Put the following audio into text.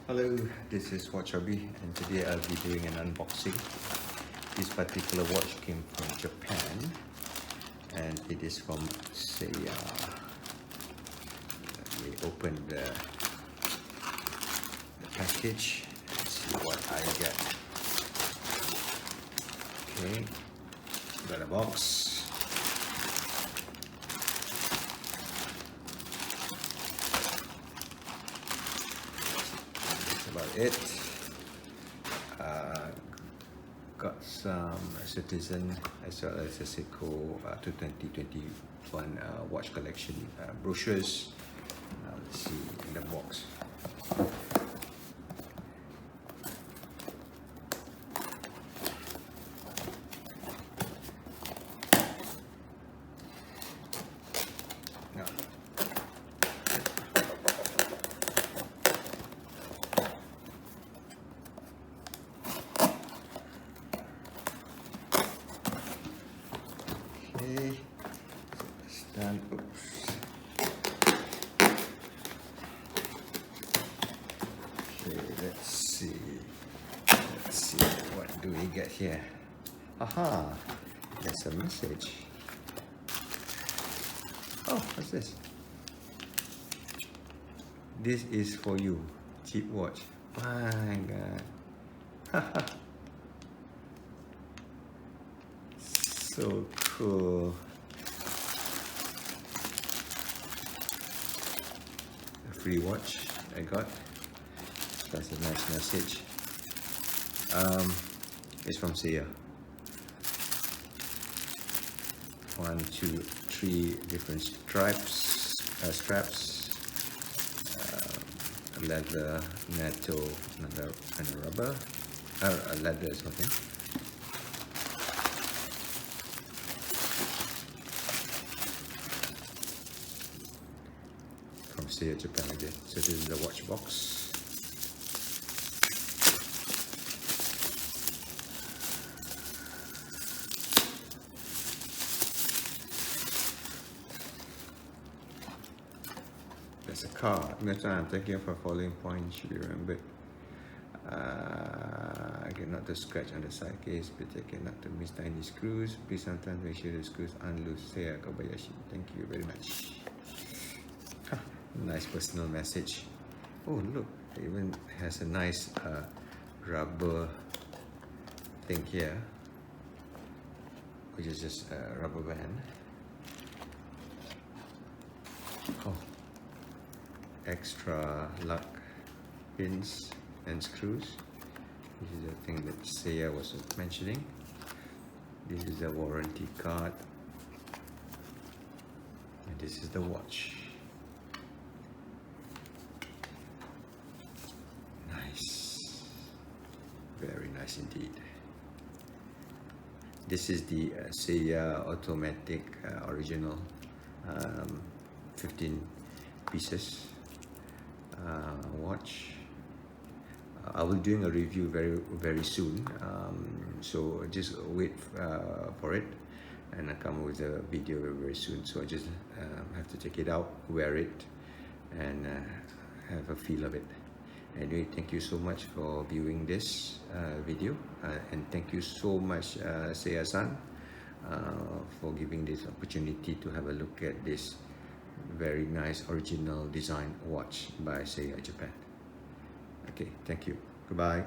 Hello, this is Watchabi, and today I'll be doing an unboxing. This particular watch came from Japan and it is from Seiya. Let me open the package and see what I get. Okay, got a box. About it. Got some Citizen as well as a Seiko 2021 watch collection brochures. Let's see in the box. Now, okay, so it's done. Oops. Okay, let's see what do we get here. Aha, there's a message. Oh, what's this? This is for you, cheap watch. My God. So cool. A free watch I got. That's a nice message. It's from Seiya. 1, 2, 3 different straps, leather, natto, another and rubber, leather or something. From SeiyaJapan again. So this is the watch box. There's a card. Next time, thank you for following points. Should be remembered. Again, not to scratch on the side case, but again, not to miss tiny screws. Please sometimes make sure the screws aren't loose. Seiya Kobayashi. Thank you very much. Nice personal message. Oh, look, it even has a nice rubber thing here, which is just a rubber band. Oh, extra luck pins and screws. This is the thing that Seiya was mentioning. This is the warranty card, and this is the watch. Nice, very nice indeed. This is the Seiya automatic original 15 pieces watch. I will be doing a review very soon, so just wait for it, and I'll come with a video very soon. So I just have to check it out, wear it, and have a feel of it. Anyway, thank you so much for viewing this video, and thank you so much Seiya-san for giving this opportunity to have a look at this very nice original design watch by SeiyaJapan. Okay, thank you. Goodbye.